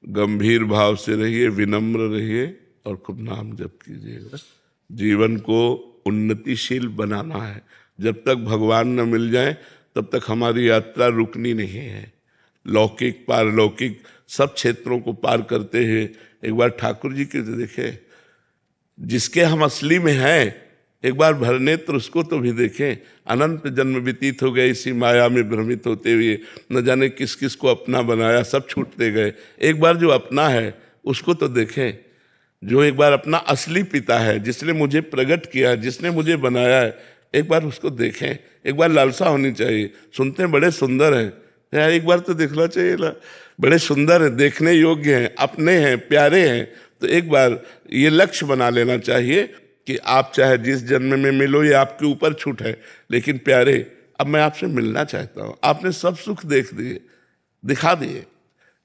गंभीर भाव से रहिए, विनम्र रहिए और खूब नाम जप कीजिएगा। जीवन को उन्नतिशील बनाना है। जब तक भगवान न मिल जाए तब तक हमारी यात्रा रुकनी नहीं है। लौकिक पारलौकिक सब क्षेत्रों को पार करते हुए एक बार ठाकुर जी के देखे, जिसके हम असली में हैं, एक बार भरनेत्र उसको तो भी देखें। अनंत जन्म व्यतीत हो गए इसी माया में भ्रमित होते हुए, न जाने किस किस को अपना बनाया, सब छूटते गए। एक बार जो अपना है उसको तो देखें, जो एक बार अपना असली पिता है, जिसने मुझे प्रकट किया, जिसने मुझे बनाया है, एक बार उसको देखें। एक बार लालसा होनी चाहिए। सुनते हैं बड़े सुंदर हैं यार, एक बार तो देखना चाहिए ना, बड़े सुंदर हैं, देखने योग्य हैं, अपने हैं, प्यारे हैं। तो एक बार ये लक्ष्य बना लेना चाहिए कि आप चाहे जिस जन्म में मिलो, ये आपके ऊपर छूट है, लेकिन प्यारे अब मैं आपसे मिलना चाहता हूँ। आपने सब सुख देख दिए, दिखा दिए,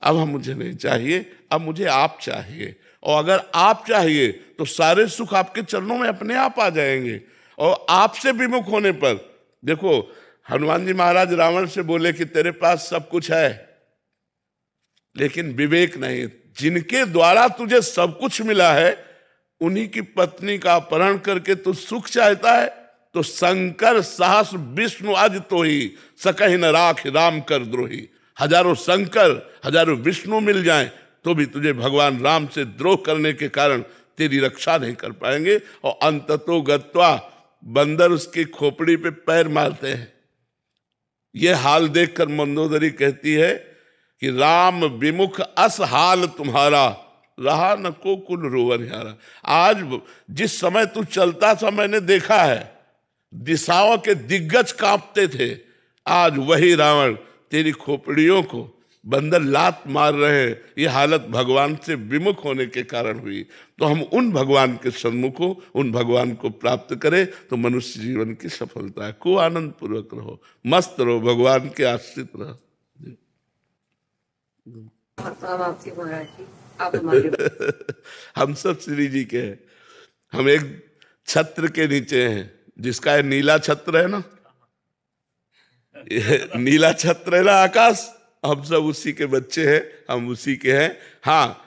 अब हम मुझे नहीं चाहिए, अब मुझे आप चाहिए। और अगर आप चाहिए तो सारे सुख आपके चरणों में अपने आप आ जाएंगे। और आपसे विमुख होने पर, देखो हनुमान जी महाराज रावण से बोले कि तेरे पास सब कुछ है लेकिन विवेक नहीं। जिनके द्वारा तुझे सब कुछ मिला है उन्हीं की पत्नी का अपहरण करके तू सुख चाहता है। तो शंकर सहस विष्णु आज तो ही सकहि न राख राम कर द्रोही। हजारों शंकर हजारों विष्णु मिल जाएं तो भी तुझे भगवान राम से द्रोह करने के कारण तेरी रक्षा नहीं कर पाएंगे। और अंततो गत्वा बंदर उसकी खोपड़ी पे पैर मारते हैं। यह हाल देखकर मंदोदरी कहती है कि राम विमुख अस हाल तुम्हारा, रहा न को कुल रोवन यारा। आज जिस समय तू चलता था मैंने देखा है, दिशाओं के दिग्गज कांपते थे। आज वही रावण तेरी खोपड़ियों को बंदर लात मार रहे हैं। ये हालत भगवान से विमुख होने के कारण हुई। तो हम उन भगवान के सन्मुख हो, उन भगवान को प्राप्त करें तो मनुष्य जीवन की सफलता है। खूब आनंद पूर्वक रहो, मस्त रहो, भगवान के आश्रित रहो। हम सब श्री जी के हैं। हम एक छत्र के नीचे हैं, जिसका है नीला छत्र है ना, नीला छत्र है ना आकाश, हम सब उसी के बच्चे हैं, हम उसी के हैं। हाँ,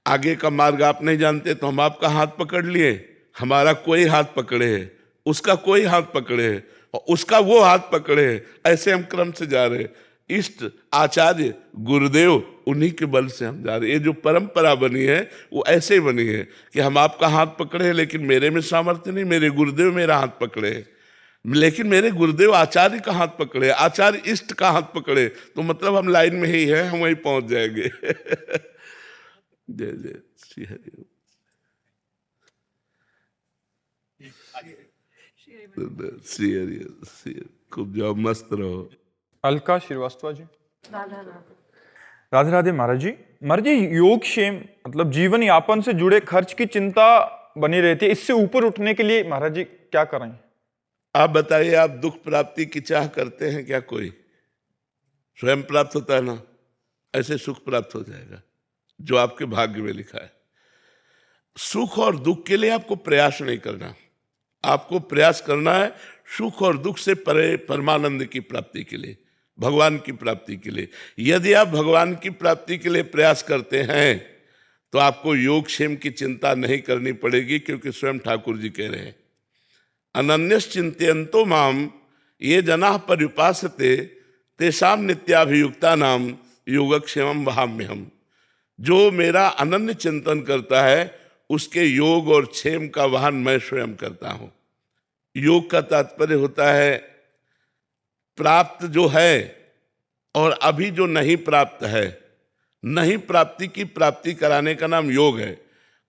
आगे का मार्ग आप नहीं जानते तो हम आपका हाथ पकड़ लिए, हमारा कोई हाथ पकड़े है, उसका कोई हाथ पकड़े है और उसका वो हाथ पकड़े है। ऐसे हम क्रम से जा रहे हैं। इष्ट आचार्य गुरुदेव उन्हीं के बल से हम जा रहे हैं। ये जो परंपरा बनी है वो ऐसे ही बनी है कि हम आपका हाथ पकड़े हैं, लेकिन मेरे में सामर्थ्य नहीं, मेरे गुरुदेव मेरा हाथ पकड़े हैं। लेकिन मेरे गुरुदेव आचार्य का हाथ पकड़े, आचार्य इष्ट का हाथ पकड़े, तो मतलब हम लाइन में ही हैं, हम वहीं पहुंच जाएंगे। जय जय श्री हरि। श्री हरि, खूब जाओ, मस्त रहो। अलका श्रीवास्तव जी। राधे राधे महाराज जी। महाराज जी, योगक्षेम मतलब जीवन यापन से जुड़े खर्च की चिंता बनी रहती है, इससे ऊपर उठने के लिए महाराज जी क्या करें? आप बताइए, आप दुख प्राप्ति की चाह करते हैं क्या? कोई स्वयं प्राप्त होता है ना, ऐसे सुख प्राप्त हो जाएगा जो आपके भाग्य में लिखा है। सुख और दुख के लिए आपको प्रयास नहीं करना, आपको प्रयास करना है सुख और दुख से परे परमानंद की प्राप्ति के लिए, भगवान की प्राप्ति के लिए। यदि आप भगवान की प्राप्ति के लिए प्रयास करते हैं तो आपको योगक्षेम की चिंता नहीं करनी पड़ेगी, क्योंकि स्वयं ठाकुर जी कह रहे हैं अनन्यश्चिन्तयन्तो माम ये जनाः पर्युपासते तेषां नित्याभियुक्ता नाम योगक्षेमं वहाम्यहम्। जो मेरा अनन्य चिंतन करता है उसके योग और क्षेम का वाहन मैं स्वयं करता हूं। योग का तात्पर्य होता है प्राप्त जो है और अभी जो नहीं प्राप्त है, नहीं प्राप्ति की प्राप्ति कराने का नाम योग है,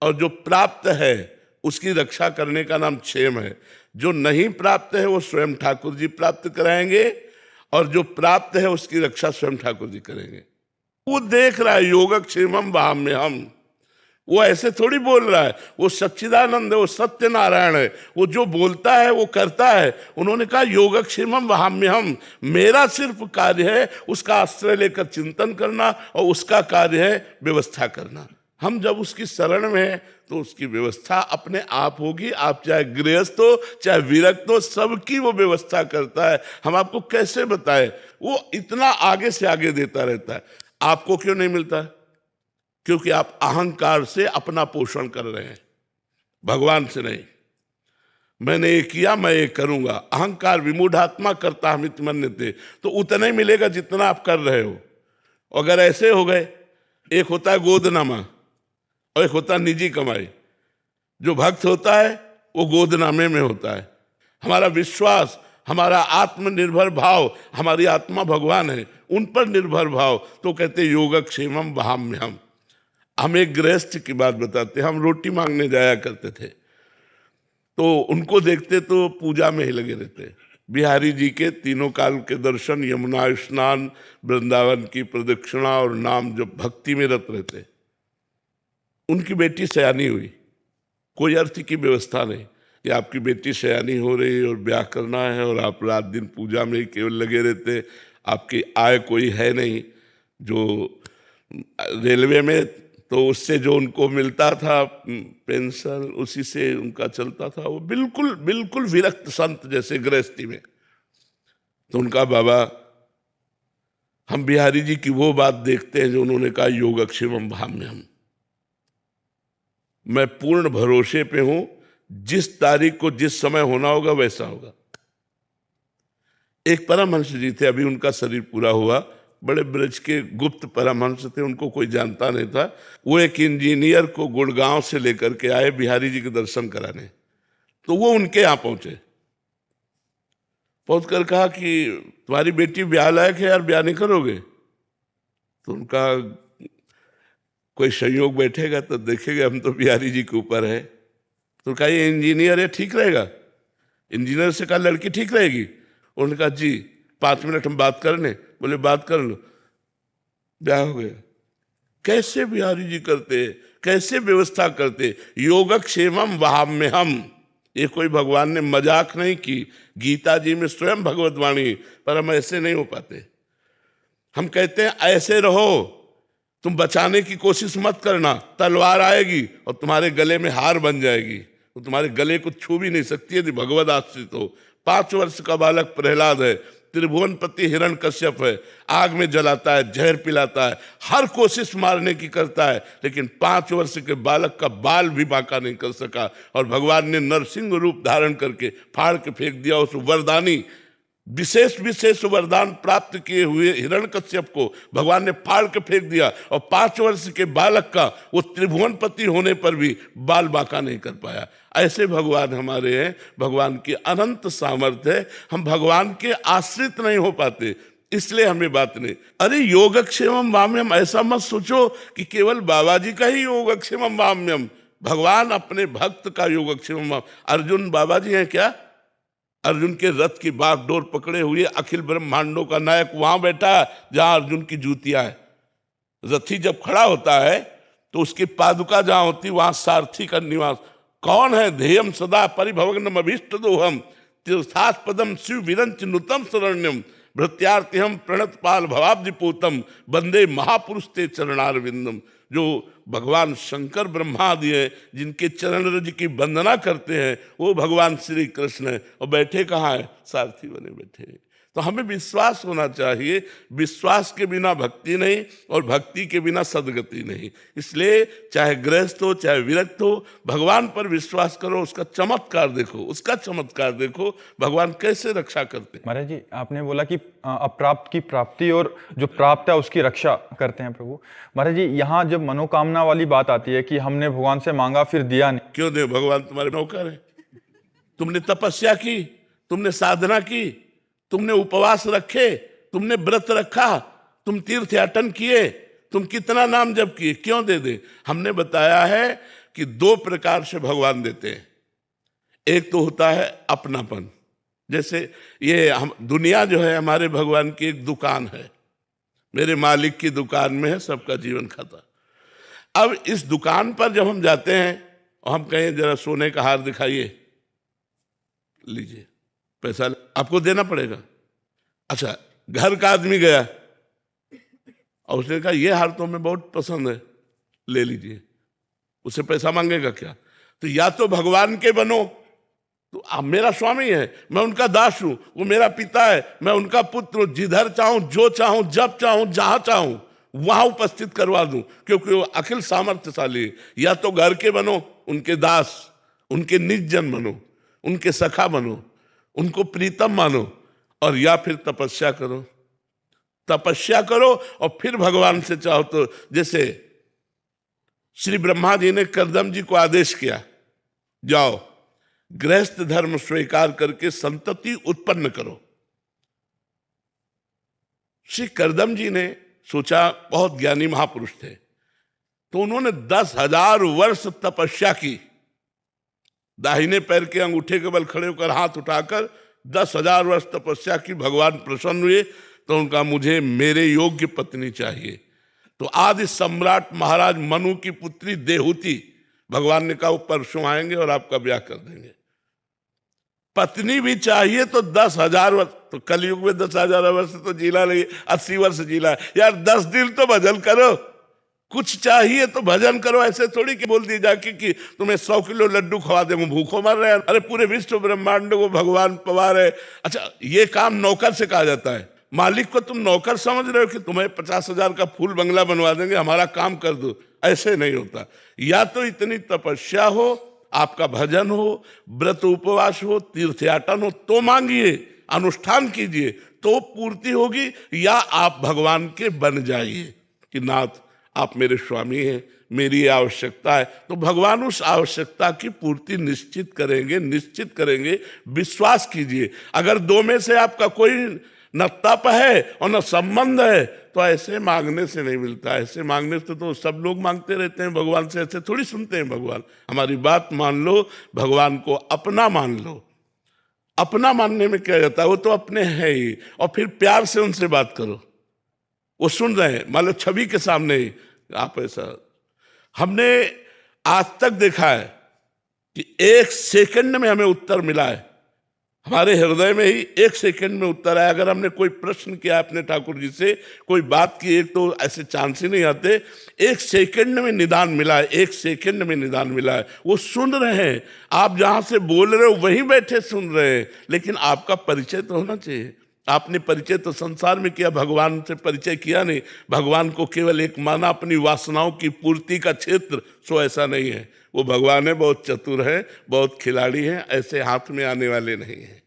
और जो प्राप्त है उसकी रक्षा करने का नाम क्षेम है। जो नहीं प्राप्त है वो स्वयं ठाकुर जी प्राप्त कराएंगे, और जो प्राप्त है उसकी रक्षा स्वयं ठाकुर जी करेंगे। वो देख रहा है योगक्षेमं वहाम्यहम्, वो ऐसे थोड़ी बोल रहा है, वो सच्चिदानंद है, वो सत्य नारायण है, वो जो बोलता है वो करता है। उन्होंने कहा योगक्षेमं वहाम्यहम्, मेरा सिर्फ कार्य है उसका आश्रय लेकर चिंतन करना, और उसका कार्य है व्यवस्था करना। हम जब उसकी शरण में हैं तो उसकी व्यवस्था अपने आप होगी। आप चाहे गृहस्थ हो चाहे विरक्त हो, सबकी वो व्यवस्था करता है। हम आपको कैसे बताएं, वो इतना आगे से आगे देता रहता है। आपको क्यों नहीं मिलता है? क्योंकि आप अहंकार से अपना पोषण कर रहे हैं, भगवान से नहीं। मैंने ये किया, मैं ये करूंगा। अहंकार विमूढ़ात्मा करता हमित मन्यते, तो उतना ही मिलेगा जितना आप कर रहे हो। अगर ऐसे हो गए, एक होता है गोदनामा और एक होता है निजी कमाई। जो भक्त होता है वो गोदनामे में होता है। हमारा विश्वास, हमारा आत्मनिर्भर भाव, हमारी आत्मा भगवान है, उन पर निर्भर भाव, तो कहते योगक्षेमम वहाम्यहम्। हम एक गृहस्थ की बात बताते हैं। हम रोटी मांगने जाया करते थे, तो उनको देखते तो पूजा में ही लगे रहते। बिहारी जी के तीनों काल के दर्शन, यमुना स्नान, वृंदावन की प्रदक्षिणा और नाम जब भक्ति में रत रहते। उनकी बेटी सयानी हुई, कोई अर्थ की व्यवस्था नहीं कि आपकी बेटी सयानी हो रही है और ब्याह करना है और आप रात दिन पूजा में ही केवल लगे रहते। आपकी आय कोई है नहीं। जो रेलवे में तो उससे जो उनको मिलता था पेंशन, उसी से उनका चलता था। वो बिल्कुल बिल्कुल विरक्त संत जैसे गृहस्थी में। तो उनका बाबा, हम बिहारी जी की वो बात देखते हैं जो उन्होंने कहा योगक्षेमम वहाम्यहम्। मैं पूर्ण भरोसे पे हूं, जिस तारीख को जिस समय होना होगा वैसा होगा। एक परमहंस जी थे, अभी उनका शरीर पूरा हुआ, बड़े ब्रज के गुप्त परमहंस थे, उनको कोई जानता नहीं था। वो एक इंजीनियर को गुड़गांव से लेकर के आए बिहारी जी के दर्शन कराने। तो वो उनके यहाँ पहुंचे। पहुंच कर कहा कि तुम्हारी बेटी ब्याह लायक है यार, ब्याह नहीं करोगे? तो उनका कोई संयोग बैठेगा तो देखेगा हम तो बिहारी जी के ऊपर है। तो कहा ये इंजीनियर है, ठीक रहेगा? इंजीनियर से कहा लड़की ठीक रहेगी? उन्होंने कहा जी 5 मिनट हम बात कर लें। बोले बात कर लो, ब्याह हो गया। कैसे बिहारी जी करते, कैसे व्यवस्था करते। योगक्षेमम वहाम्यहम्। ये कोई भगवान ने मजाक नहीं की, गीता जी में स्वयं भगवत वाणी, पर हम ऐसे नहीं हो पाते। हम कहते हैं ऐसे रहो, तुम बचाने की कोशिश मत करना, तलवार आएगी और तुम्हारे गले में हार बन जाएगी, तो तुम्हारे गले को छू भी नहीं सकती यदि भगवत आश्रित हो। 5 वर्ष का बालक प्रहलाद है, त्रिभुवनपति हिरण्यकश्यप है, आग में जलाता है, जहर पिलाता है, हर कोशिश मारने की करता है, लेकिन 5 वर्ष के बालक का बाल भी बांका नहीं कर सका। और भगवान ने नरसिंह रूप धारण करके फाड़ के फेंक दिया उस वरदानी, विशेष वरदान प्राप्त किए हुए हिरण्यकश्यप को भगवान ने फाड़ के फेंक दिया। और 5 वर्ष के बालक का वो त्रिभुवनपति होने पर भी बाल बांका नहीं कर पाया। ऐसे भगवान हमारे हैं। भगवान की अनंत सामर्थ्य है, हम भगवान के आश्रित नहीं हो पाते, इसलिए हमें बात नहीं। अरे योगक्षेमम वहाम्यहम्, ऐसा मत सोचो कि केवल बाबा जी का ही योगक्षेमम वहाम्यहम्। भगवान अपने भक्त का योगक्षेमम। अर्जुन बाबा जी हैं क्या? अर्जुन के रथ की बागडोर पकड़े हुए अखिल ब्रह्मांडों का नायक वहां बैठा जहां अर्जुन की जूतियां है। रथी जब खड़ा होता है तो उसकी पादुका जहां होती वहां सारथी का निवास। कौन है? ध्येयम सदा परिभवग्नम अभीष्ट दोहम तीर्थास्पदम शिव विरंच नुतम शरण्यम भृत्यार्तिहम प्रणतपाल भवाब्धिपूतम वंदे महापुरुष ते चरणारविंदम। जो भगवान शंकर ब्रह्मादि हैं, जिनके चरण रज की वंदना करते हैं, वो भगवान श्री कृष्ण है। और बैठे कहाँ है? सारथी बने बैठे हैं। तो हमें विश्वास होना चाहिए। विश्वास के बिना भक्ति नहीं और भक्ति के बिना सदगति नहीं। इसलिए चाहे गृहस्थ हो चाहे विरक्त हो, भगवान पर विश्वास करो, उसका चमत्कार देखो, उसका चमत्कार देखो, भगवान कैसे रक्षा करते हैं। महाराज जी, आपने बोला कि अप्राप्त की प्राप्ति और जो प्राप्त है उसकी रक्षा करते हैं प्रभु। महाराज जी, यहाँ जब मनोकामना वाली बात आती है कि हमने भगवान से मांगा फिर दिया नहीं, क्यों दे? भगवान तुम्हारे नौकर है। तुमने तपस्या की, तुमने साधना की, तुमने उपवास रखे, तुमने व्रत रखा, तुम तीर्थ याटन किए, तुम कितना नाम जप किए, क्यों दे दे? हमने बताया है कि 2 प्रकार से भगवान देते हैं। एक तो होता है अपनापन, जैसे ये हम दुनिया जो है हमारे भगवान की एक दुकान है, मेरे मालिक की दुकान में है सबका जीवन खाता। अब इस दुकान पर जब हम जाते हैं और हम कहें जरा सोने का हार दिखाइए, लीजिए, पैसा आपको देना पड़ेगा। अच्छा, घर का आदमी गया और उसने कहा ये हार तो हमें बहुत पसंद है, ले लीजिए, उससे पैसा मांगेगा क्या? तो या तो भगवान के बनो, तो आप मेरा स्वामी है, मैं उनका दास हूं, वो मेरा पिता है, मैं उनका पुत्र हूं, जिधर चाहूं, जो चाहूं, जब चाहूं, जहां चाहूं वहां उपस्थित करवा दूं, क्योंकि वो अखिल सामर्थ्यशाली है। या तो घर के बनो, उनके दास, उनके निज जन बनो, उनके सखा बनो, उनको प्रीतम मानो, और या फिर तपस्या करो। तपस्या करो और फिर भगवान से चाहो तो, जैसे श्री ब्रह्मा जी ने कर्दम जी को आदेश किया, जाओ गृहस्थ धर्म स्वीकार करके संतति उत्पन्न करो। श्री कर्दम जी ने सोचा, बहुत ज्ञानी महापुरुष थे, तो उन्होंने 10,000 वर्ष तपस्या की। दाहिने पैर के अंगूठे के बल खड़े होकर हाथ उठाकर 10,000 वर्ष तपस्या की। भगवान प्रसन्न हुए तो उनका, मुझे मेरे योग्य पत्नी चाहिए। तो आदि सम्राट महाराज मनु की पुत्री देहूति, भगवान ने कहा वो परसों आएंगे और आपका ब्याह कर देंगे। पत्नी भी चाहिए तो 10,000 वर्ष, तो कलयुग में 10,000 वर्ष तो जीला नहीं, 80 वर्ष जीला यार। 10 दिन तो भजन करो, कुछ चाहिए तो भजन करो। ऐसे थोड़ी कि बोल दी जाके कि तुम्हें 100 किलो लड्डू खवा दे, भूखों मर रहे हैं। अरे पूरे विश्व ब्रह्मांड को भगवान पवा रहे। अच्छा, ये काम नौकर से कहा जाता है। मालिक को तुम नौकर समझ रहे हो कि तुम्हें 50,000 का फूल बंगला बनवा देंगे, हमारा काम कर दो, ऐसे नहीं होता। या तो इतनी तपस्या हो, आपका भजन हो, व्रत उपवास हो, तीर्थयाटन हो, तो मांगिए, अनुष्ठान कीजिए तो पूर्ति होगी। या आप भगवान के बन जाइए कि नाथ आप मेरे स्वामी हैं, मेरी आवश्यकता है, तो भगवान उस आवश्यकता की पूर्ति निश्चित करेंगे, निश्चित करेंगे। विश्वास कीजिए। अगर दो में से आपका कोई न तप है और न संबंध है, तो ऐसे मांगने से नहीं मिलता। ऐसे मांगने से तो सब लोग मांगते रहते हैं भगवान से, ऐसे थोड़ी सुनते हैं भगवान। हमारी बात मान लो, भगवान को अपना मान लो। अपना मानने में क्या जाता है, वो तो अपने है ही। और फिर प्यार से उनसे बात करो, वो सुन रहे हैं, मान लो छवि के सामने ही आप ऐसा। हमने आज तक देखा है कि 1 सेकंड में हमें उत्तर मिला है। हमारे हृदय में ही 1 सेकंड में उत्तर आया। अगर हमने कोई प्रश्न किया अपने ठाकुर जी से, कोई बात की, एक तो ऐसे चांस ही नहीं आते। 1 सेकंड में निदान मिला है, 1 सेकंड में निदान मिला है। वो सुन रहे हैं, आप जहां से बोल रहे हो वहीं बैठे सुन रहे हैं। लेकिन आपका परिचय तो होना चाहिए। आपने परिचय तो संसार में किया, भगवान से परिचय किया नहीं। भगवान को केवल एक माना अपनी वासनाओं की पूर्ति का क्षेत्र, सो ऐसा नहीं है। वो भगवान है, बहुत चतुर है, बहुत खिलाड़ी है, ऐसे हाथ में आने वाले नहीं हैं।